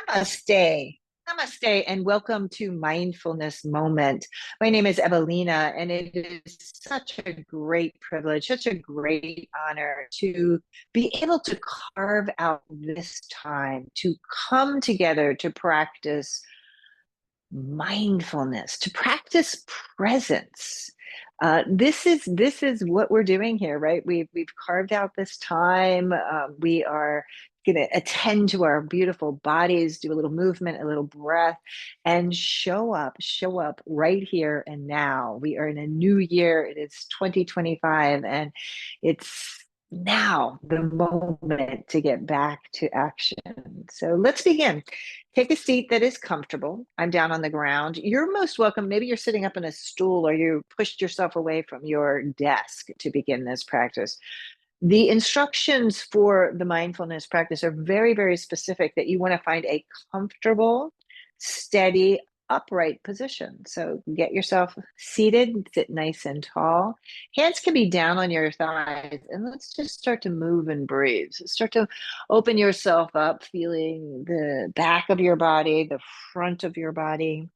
Namaste. Namaste, and welcome to Mindfulness Moment. My name is Evalena, and it is such a great privilege, such a great honor to be able to carve out this time to come together to practice mindfulness, to practice presence. This is what we're doing here, right? We've carved out this time. We are going to attend to our beautiful bodies, do a little movement, a little breath, and show up right here and now. We are in a new year. It is 2025, and it's now the moment to get back to action. So let's begin. Take a seat that is comfortable. I'm down on the ground. You're most welcome. Maybe you're sitting up in a stool or you pushed yourself away from your desk to begin this practice. The instructions for the mindfulness practice are very, very specific that you want to find a comfortable, steady, upright position. So get yourself seated, sit nice and tall. Hands can be down on your thighs, and let's just start to move and breathe. So start to open yourself up, feeling the back of your body, the front of your body.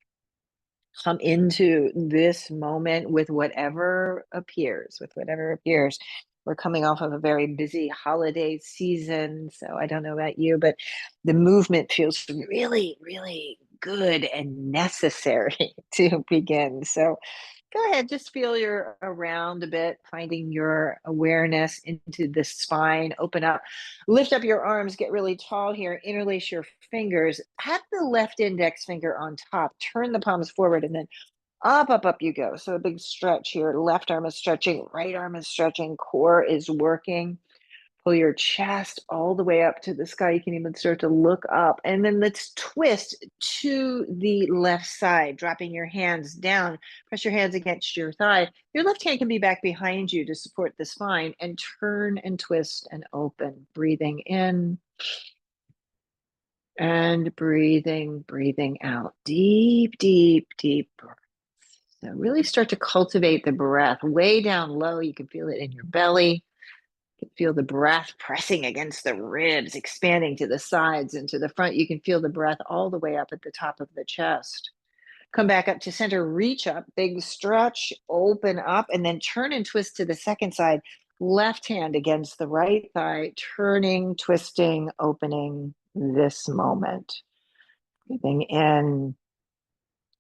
Come into this moment with whatever appears, We're coming off of a very busy holiday season. So I don't know about you, but the movement feels really, really good and necessary to begin. So go ahead, just feel your around a bit, finding your awareness into the spine. Open up, lift up your arms, get really tall here, interlace your fingers. Have the left index finger on top, turn the palms forward, and then up you go. So a big stretch here. Left arm is stretching, right arm is stretching, core is working. Pull your chest all the way up to the sky. You can even start to look up. And then let's twist to the left side, dropping your hands down. Press your hands against your thigh. Your left hand can be back behind you to support the spine, and turn and twist and open. Breathing in and breathing out. Deep, deep, deep breath. So really start to cultivate the breath way down low. You can feel it in your belly. You can feel the breath pressing against the ribs, expanding to the sides and to the front. You can feel the breath all the way up at the top of the chest. Come back up to center, reach up, big stretch, open up, and then turn and twist to the second side. Left hand against the right thigh, turning, twisting, opening this moment. Breathing in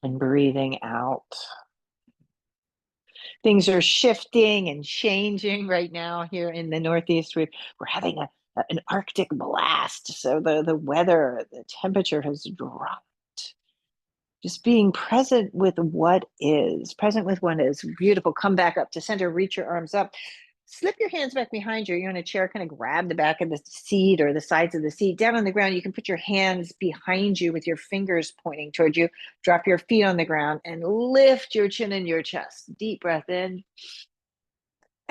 and breathing out. Things are shifting and changing right now here in the Northeast. We're having an Arctic blast. So the weather, the temperature has dropped. Just being present with what is, beautiful. Come back up to center, reach your arms up. Slip your hands back behind you. You're in a chair, kind of grab the back of the seat or the sides of the seat. Down on the ground, you can put your hands behind you with your fingers pointing towards you. Drop your feet on the ground and lift your chin and your chest. Deep breath in.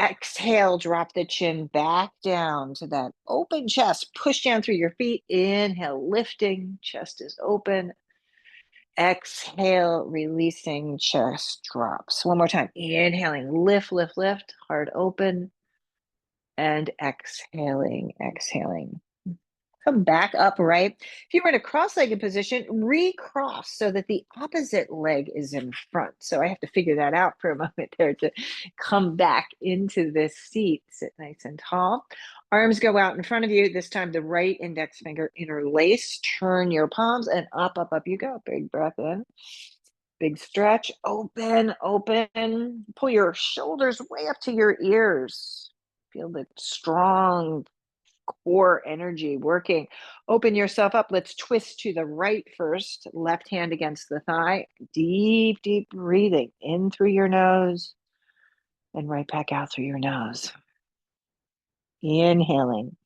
Exhale, drop the chin back down to that open chest. Push down through your feet. Inhale, lifting, chest is open. Exhale, releasing, chest drops. One more time. Inhaling, lift, lift, lift, heart open. And exhaling. Come back upright. If you were in a cross-legged position, recross so that the opposite leg is in front. So I have to figure that out for a moment there to come back into this seat. Sit nice and tall. Arms go out in front of you. This time the right index finger interlace. Turn your palms and up you go. Big breath in. Big stretch. Open. Pull your shoulders way up to your ears. Feel the strong core energy working. Open yourself up. Let's twist to the right first. Left hand against the thigh. Deep, deep breathing in through your nose and right back out through your nose. Inhaling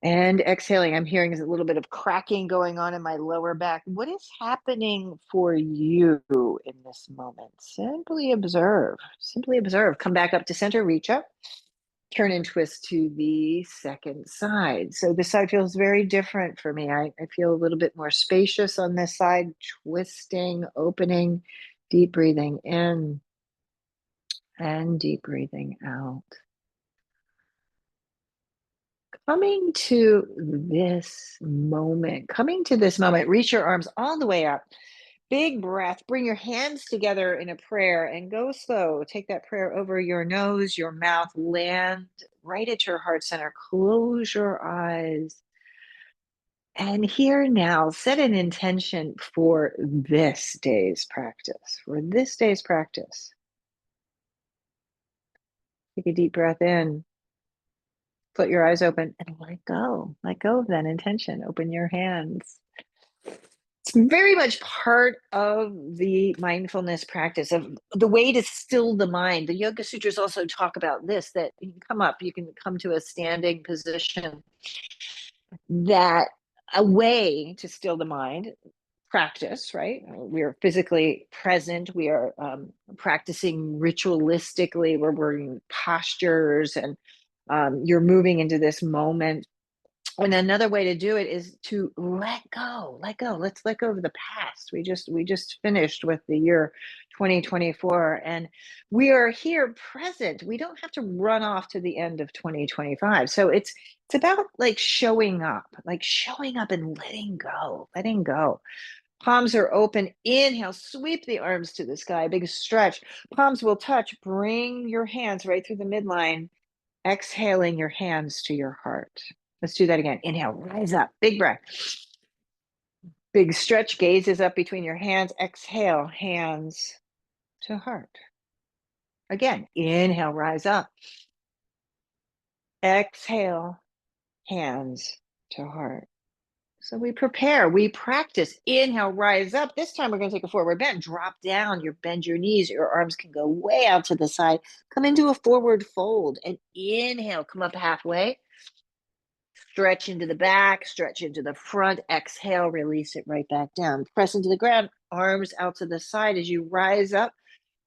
and exhaling. I'm hearing a little bit of cracking going on in my lower back. What is happening for you in this moment? Simply observe. Come back up to center, reach up. Turn and twist to the second side. So this side feels very different for me. I feel a little bit more spacious on this side, twisting, opening, deep breathing in and deep breathing out. Coming to coming to this moment, reach your arms all the way up. Big breath. Bring your hands together in a prayer and go slow. Take that prayer over your nose, your mouth, land right at your heart center. Close your eyes. And here now, set an intention for this day's practice. For this day's practice. Take a deep breath in. Put your eyes open and let go. Let go of that intention. Open your hands. It's very much part of the mindfulness practice of the way to still the mind. The Yoga Sutras also talk about this, that you can come up, you can come to a standing position, that a way to still the mind practice, right? We are physically present. We are practicing ritualistically. We're in postures and you're moving into this moment. And another way to do it is to let go. Let go. Let's let go of the past. We just finished with the year 2024 and we are here present. We don't have to run off to the end of 2025. So it's about like showing up and letting go. Letting go. Palms are open. Inhale, sweep the arms to the sky. Big stretch. Palms will touch. Bring your hands right through the midline. Exhaling your hands to your heart. Let's do that again. Inhale, rise up. Big breath. Big stretch. Gaze is up between your hands. Exhale, hands to heart. Again, inhale, rise up. Exhale, hands to heart. So we prepare, we practice. Inhale, rise up. This time we're going to take a forward bend. Drop down, bend your knees. Your arms can go way out to the side. Come into a forward fold and inhale, come up halfway. Stretch into the back, stretch into the front. Exhale, release it right back down. Press into the ground, arms out to the side as you rise up.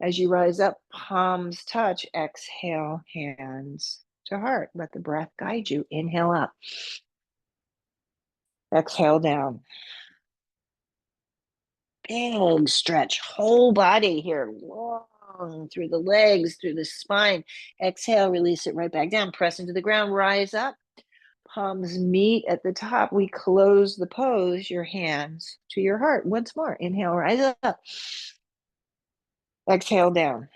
As you rise up, palms touch. Exhale, hands to heart. Let the breath guide you. Inhale up. Exhale down. Big stretch, whole body here, long through the legs, through the spine. Exhale, release it right back down. Press into the ground, rise up. Palms meet at the top. We close the pose, your hands to your heart. Once more. Inhale, rise up. Exhale down.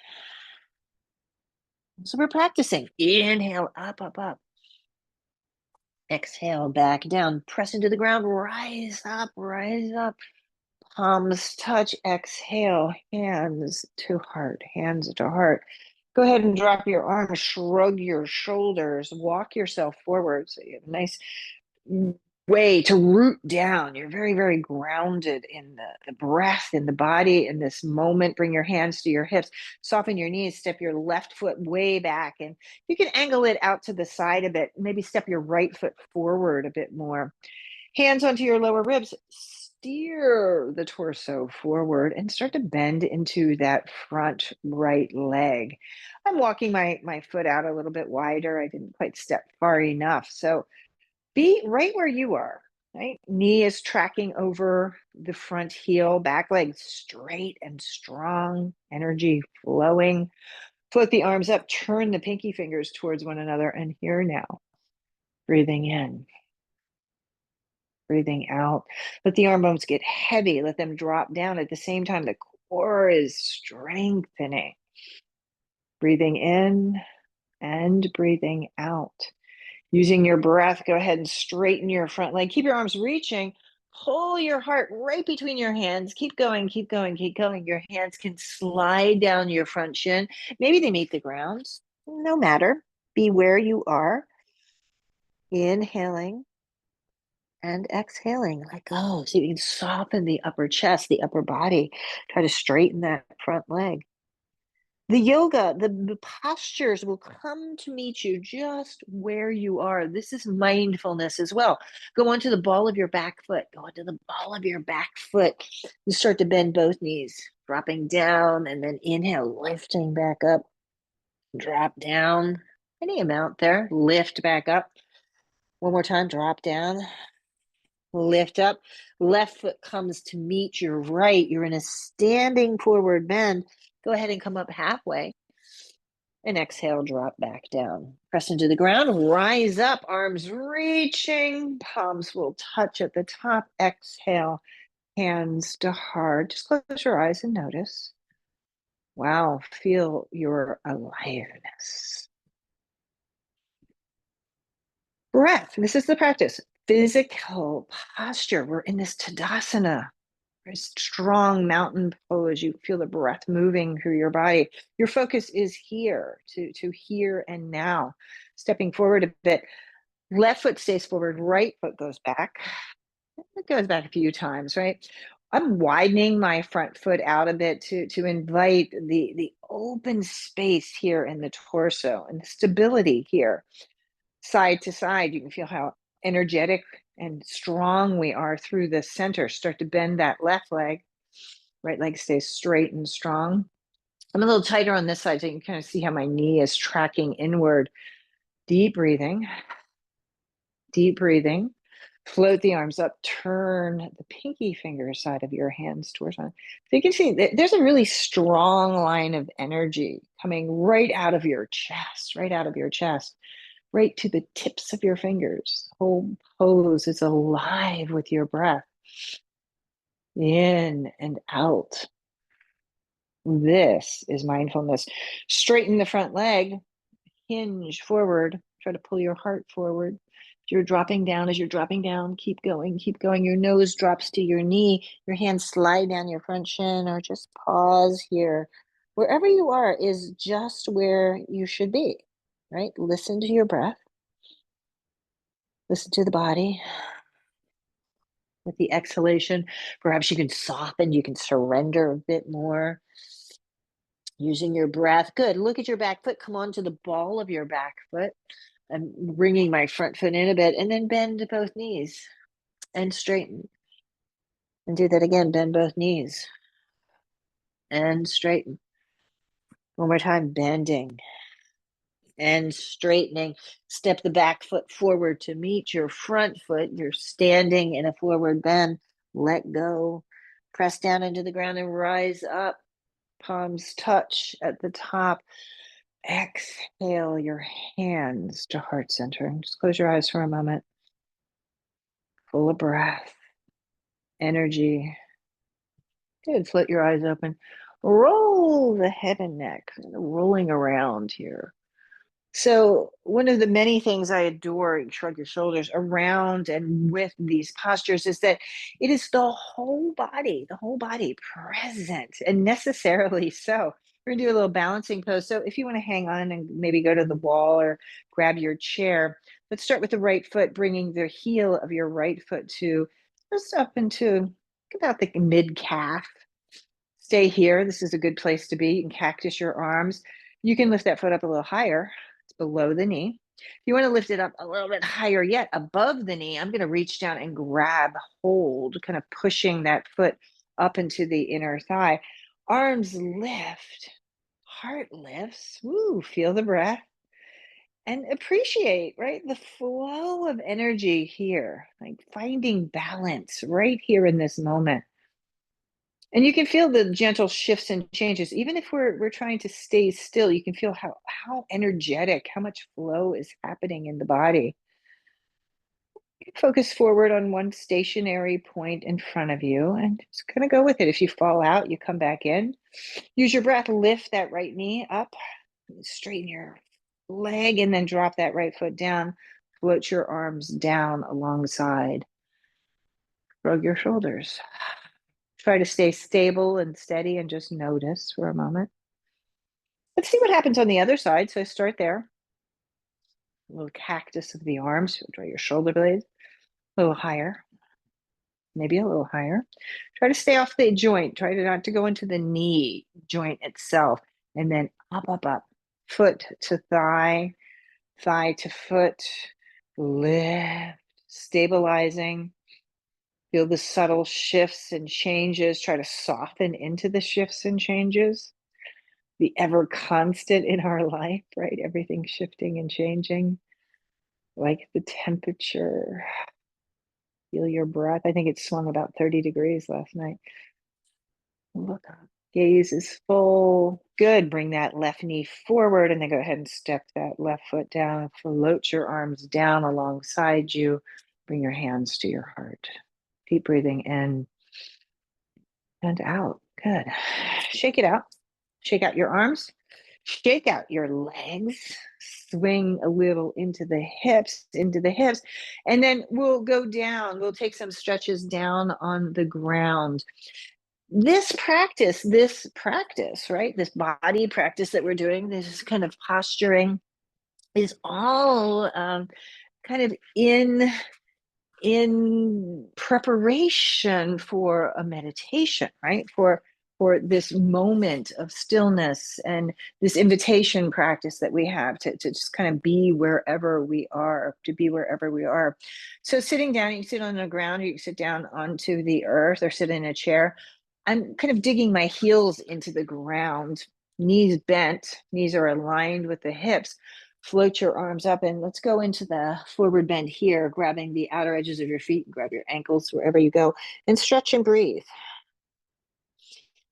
So we're practicing. Inhale, up, up, up. Exhale, back down. Press into the ground. Rise up, rise up. Palms touch. Exhale, hands to heart, hands to heart. Go ahead and drop your arms, shrug your shoulders, walk yourself forward. So you have a nice way to root down. You're very, very grounded in the breath, in the body, in this moment. Bring your hands to your hips, soften your knees, step your left foot way back, and you can angle it out to the side a bit. Maybe step your right foot forward a bit more. Hands onto your lower ribs. Steer the torso forward and start to bend into that front right leg. I'm walking my foot out a little bit wider. I didn't quite step far enough. So be right where you are, right? Knee is tracking over the front heel, back leg straight and strong, energy flowing. Float the arms up, turn the pinky fingers towards one another, and here now, breathing in, breathing out. Let the arm bones get heavy, let them drop down. At the same time, the core is strengthening. Breathing in and breathing out. Using your breath, go ahead and straighten your front leg. Keep your arms reaching. Pull your heart right between your hands. Keep going, keep going, keep going. Your hands can slide down your front shin. Maybe they meet the ground. No matter. Be where you are. Inhaling and exhaling. Let go. So you can soften the upper chest, the upper body. Try to straighten that front leg. The yoga, the postures will come to meet you just where you are. This is mindfulness as well. Go onto the ball of your back foot. Go onto the ball of your back foot. You start to bend both knees, dropping down, and then inhale, lifting back up. Drop down. Any amount there. Lift back up. One more time. Drop down. Lift up. Left foot comes to meet your right. You're in a standing forward bend. Go ahead and come up halfway. And exhale, drop back down. Press into the ground, rise up, arms reaching, palms will touch at the top. Exhale, hands to heart. Just close your eyes and notice. Wow, feel your aliveness. Breath, this is the practice. Physical posture. We're in this Tadasana, very strong mountain pose. You feel the breath moving through your body. Your focus is here, to here and now. Stepping forward a bit. Left foot stays forward, right foot goes back. It goes back a few times, right? I'm widening my front foot out a bit to invite the open space here in the torso and the stability here. Side to side, you can feel how energetic and strong we are through the center. Start to bend that left leg. Right leg stays straight and strong. I'm a little tighter on this side, so you can kind of see how my knee is tracking inward. Deep breathing. Deep breathing. Float the arms up. Turn the pinky finger side of your hands towards one. So you can see that there's a really strong line of energy coming right out of your chest, right out of your chest, right to the tips of your fingers. The whole pose is alive with your breath. In and out. This is mindfulness. Straighten the front leg, hinge forward, try to pull your heart forward. If you're dropping down, as you're dropping down, keep going, keep going. Your nose drops to your knee, your hands slide down your front shin, or just pause here. Wherever you are is just where you should be, right? Listen to your breath, listen to the body. With the exhalation, perhaps you can soften, you can surrender a bit more. Using your breath. Good. Look at your back foot. Come on to the ball of your back foot. I'm bringing my front foot in a bit, and then bend both knees and straighten. And do that again. Bend both knees and straighten. One more time. Bending and straightening. Step the back foot forward to meet your front foot. You're standing in a forward bend. Let go. Press down into the ground and rise up. Palms touch at the top. Exhale your hands to heart center. Just close your eyes for a moment. Full of breath, energy. Good. Let your eyes open. Roll the head and neck, rolling around here. So, one of the many things I adore, shrug your shoulders, around and with these postures is that it is the whole body present and necessarily so. We're gonna do a little balancing pose. So, if you want to hang on and maybe go to the wall or grab your chair, let's start with the right foot, bringing the heel of your right foot to just up into about the mid calf. Stay here. This is a good place to be. You can cactus your arms. You can lift that foot up a little higher. It's below the knee. If you want to lift it up a little bit higher yet, above the knee, I'm going to reach down and grab hold, kind of pushing that foot up into the inner thigh. Arms lift, heart lifts. Woo, feel the breath and appreciate, right? The flow of energy here, like finding balance right here in this moment. And you can feel the gentle shifts and changes. Even if we're trying to stay still, you can feel how energetic, how much flow is happening in the body. You can focus forward on one stationary point in front of you and just kind of go with it. If you fall out, you come back in. Use your breath, lift that right knee up, straighten your leg, and then drop that right foot down. Float your arms down alongside. Shrug your shoulders. Try to stay stable and steady and just notice for a moment. Let's see what happens on the other side. So start there. A little cactus of the arms. Draw your shoulder blades a little higher, maybe a little higher. Try to stay off the joint. Try to not to go into the knee joint itself. And then up, up, up. Foot to thigh, thigh to foot. Lift, stabilizing. Feel the subtle shifts and changes. Try to soften into the shifts and changes. The ever constant in our life, right? Everything shifting and changing, like the temperature. Feel your breath. I think it swung about 30 degrees last night. Look up. Gaze is full. Good. Bring that left knee forward and then go ahead and step that left foot down. Float your arms down alongside you. Bring your hands to your heart. Deep breathing in and out. Good. Shake it out. Shake out your arms. Shake out your legs. Swing a little into the hips, And then we'll go down. We'll take some stretches down on the ground. This practice, right? This body practice that we're doing, this kind of posturing is all kind of in preparation for a meditation, right? For this moment of stillness and this invitation practice that we have to just kind of be wherever we are, to be wherever we are. So sitting down, you can sit on the ground, or you can sit down onto the earth or sit in a chair. I'm kind of digging my heels into the ground, knees bent, knees are aligned with the hips. Float your arms up and let's go into the forward bend here, grabbing the outer edges of your feet, grab your ankles wherever you go, and stretch and breathe.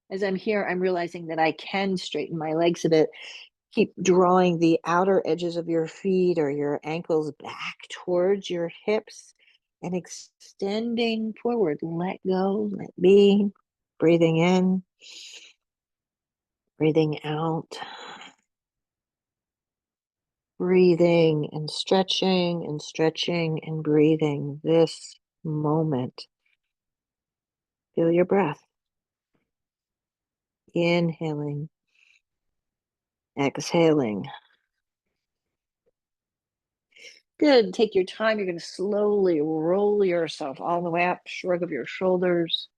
As I'm here, I'm realizing that I can straighten my legs a bit. Keep drawing the outer edges of your feet or your ankles back towards your hips and extending forward. Let go, let be. Breathing in, breathing out. Breathing and stretching and breathing this moment. Feel your breath. Inhaling, exhaling. Good. Take your time. You're going to slowly roll yourself all the way up. Shrug of your shoulders.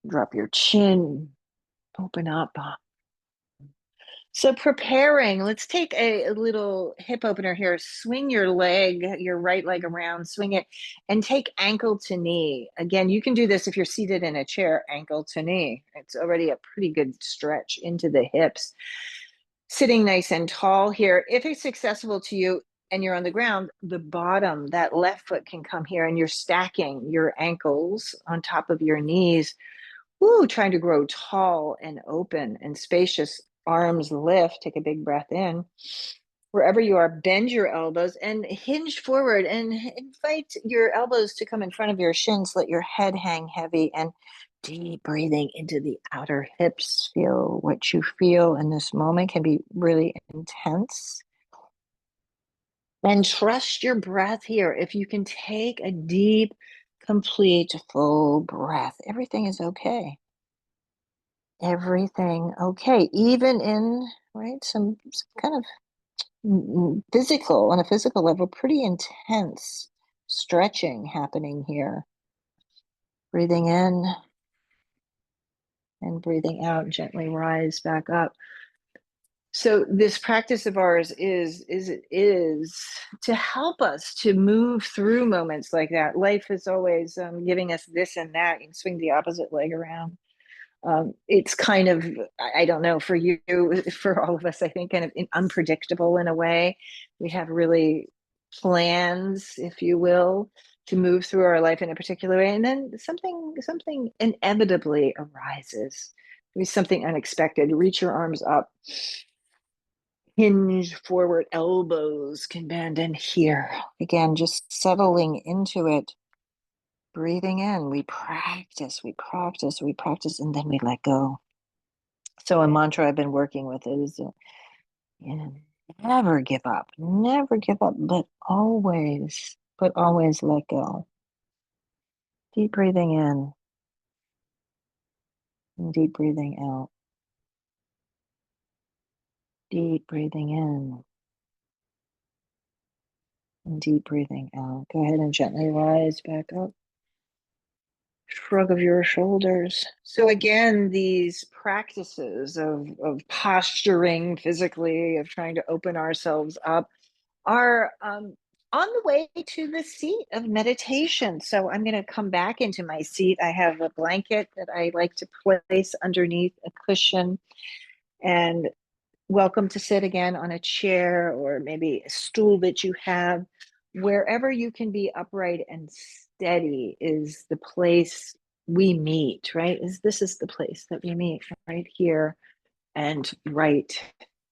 Drop your chin. Open up. So preparing, let's take a little hip opener here. Swing your leg, your right leg around, swing it, and take ankle to knee. Again, you can do this if you're seated in a chair, ankle to knee. It's already a pretty good stretch into the hips. Sitting nice and tall here. If it's accessible to you and you're on the ground, the bottom, that left foot can come here and you're stacking your ankles on top of your knees. Woo, trying to grow tall and open and spacious. Arms lift. Take a big breath in. Wherever you are, bend your elbows and hinge forward and invite your elbows to come in front of your shins. Let your head hang heavy and deep breathing into the outer hips. Feel what you feel in this moment can be really intense. And trust your breath here. If you can take a deep, complete, full breath, everything is okay. Everything okay, even in, right, some kind of physical, on a physical level, pretty intense stretching happening here. Breathing in and breathing out, gently rise back up. So this practice of ours is to help us to move through moments like that. Life is always giving us this and that. You can swing the opposite leg around. It's kind of, I don't know, for you, for all of us, I think, kind of unpredictable in a way. We have really plans, if you will, to move through our life in a particular way, and then something inevitably arises. Maybe something unexpected. Reach your arms up, hinge forward, elbows can bend, and here again, just settling into it. Breathing in, we practice, and then we let go. So a mantra I've been working with is, never give up, but always let go. Deep breathing in and deep breathing out. Deep breathing in and deep breathing out. Go ahead and gently rise back up. Shrug of your shoulders. So again, these practices of posturing physically, of trying to open ourselves up, are on the way to the seat of meditation. So I'm going to come back into my seat. I have a blanket that I like to place underneath a cushion, and welcome to sit again on a chair or maybe a stool that you have. Wherever you can be upright and steady is the place we meet, right? This is the place that we meet right here and right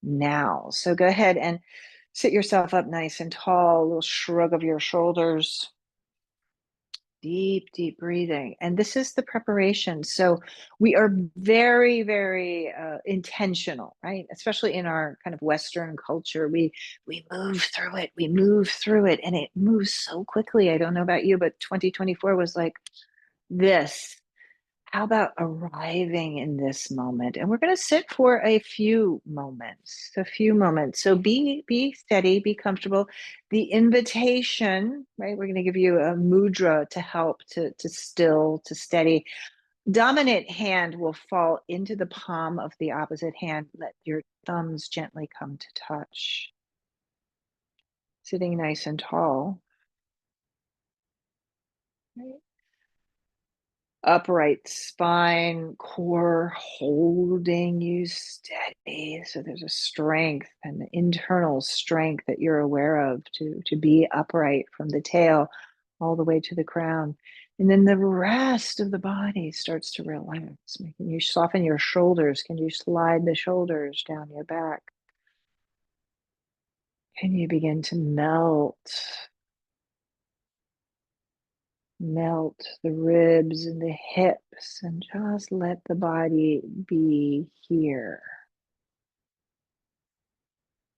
now. So go ahead and sit yourself up nice and tall, a little shrug of your shoulders, deep, deep breathing. And this is the preparation. So we are very, very intentional, right? Especially in our kind of Western culture, we move through it, we move through it, and it moves so quickly. I don't know about you, but 2024 was like this. How about arriving in this moment? And we're going to sit for a few moments, a few moments. So be steady, be comfortable. The invitation, right? We're going to give you a mudra to help to still, to steady. Dominant hand will fall into the palm of the opposite hand. Let your thumbs gently come to touch. Sitting nice and tall. Right? Upright spine, core holding you steady. So there's a strength, an internal strength that you're aware of to be upright from the tail all the way to the crown. And then the rest of the body starts to relax, making you soften your shoulders. Can you slide the shoulders down your back? Can you begin to melt the ribs and the hips and just let the body be here.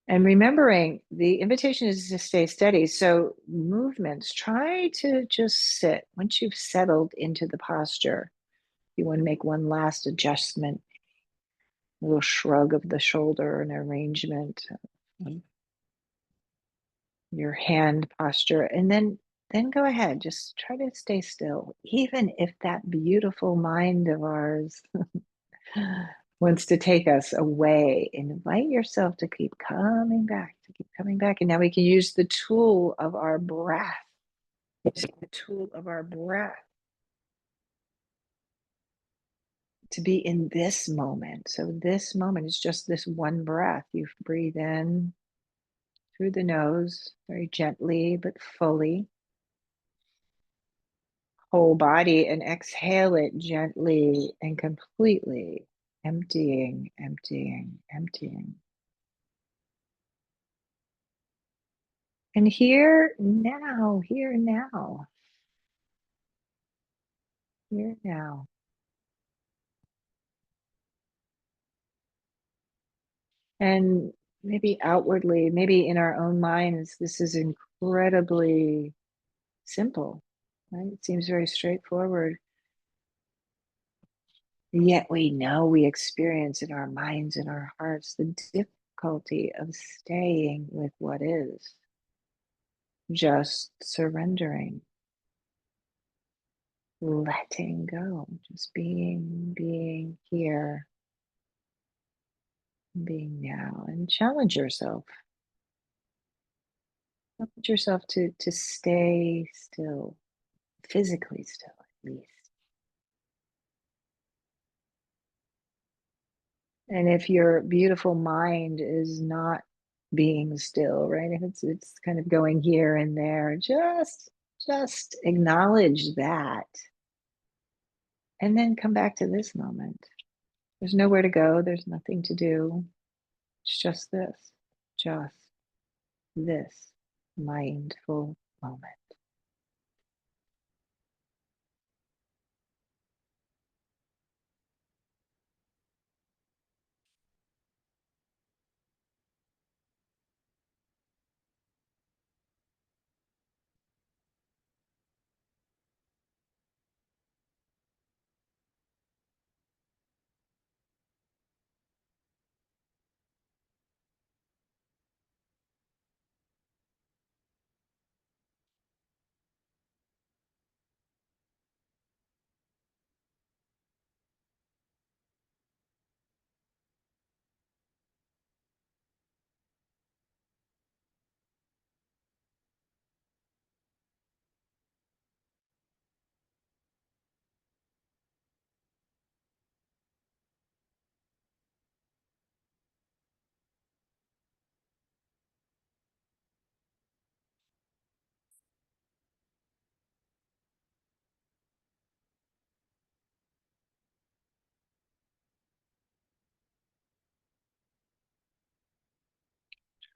And remembering the invitation is to stay steady. So, movements, try to just sit once you've settled into the posture. You want to make one last adjustment, a little shrug of the shoulder, an arrangement of your hand posture, and then go ahead, just try to stay still, even if that beautiful mind of ours wants to take us away. Invite yourself to keep coming back, to keep coming back. And now we can use the tool of our breath. Using the tool of our breath to be in this moment. So this moment is just this one breath. You breathe in through the nose, very gently but fully. Whole body, and exhale it gently and completely, emptying, emptying, emptying. And here now, here now. And maybe outwardly, maybe in our own minds, this is incredibly simple, right? It seems very straightforward. Yet we know we experience in our minds and our hearts the difficulty of staying with what is, just surrendering, letting go, just being here, being now, and challenge yourself to stay still, physically still at least. And if your beautiful mind is not being still, right? If it's kind of going here and there, just acknowledge that and then come back to this moment. There's nowhere to go, there's nothing to do. It's just this mindful moment.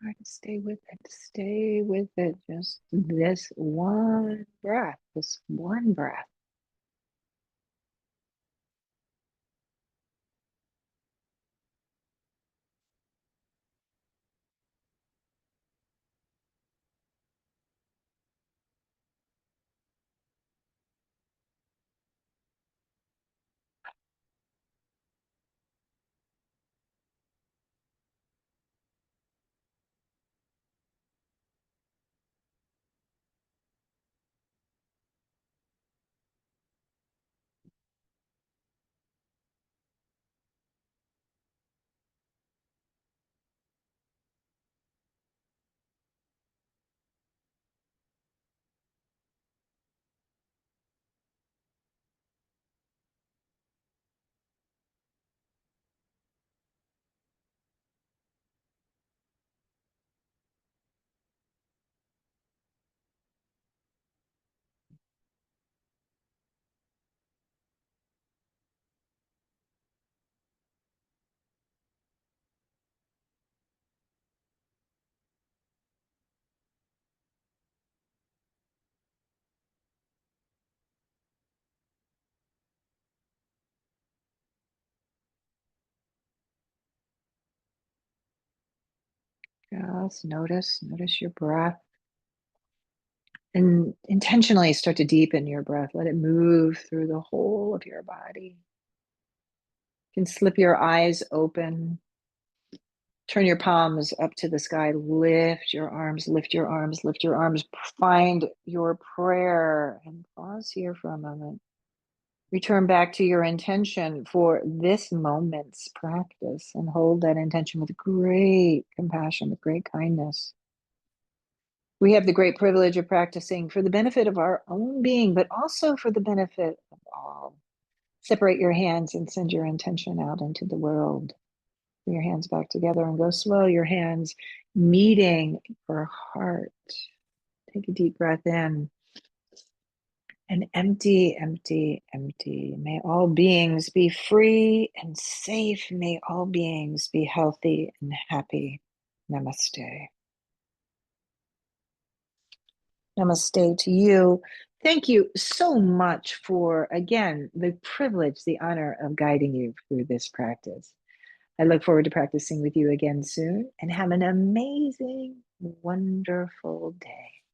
Try to stay with it. Stay with it. Just this one breath. This one breath. Just notice your breath. And intentionally start to deepen your breath. Let it move through the whole of your body. You can slip your eyes open. Turn your palms up to the sky. Lift your arms, lift your arms, lift your arms. Find your prayer and pause here for a moment. Return back to your intention for this moment's practice and hold that intention with great compassion, with great kindness. We have the great privilege of practicing for the benefit of our own being, but also for the benefit of all. Separate your hands and send your intention out into the world. Bring your hands back together and go slow. Your hands meeting your heart. Take a deep breath in and empty, empty, empty. May all beings be free and safe. May all beings be healthy and happy. Namaste. Namaste to you. Thank you so much for, again, the privilege, the honor of guiding you through this practice. I look forward to practicing with you again soon and have an amazing, wonderful day.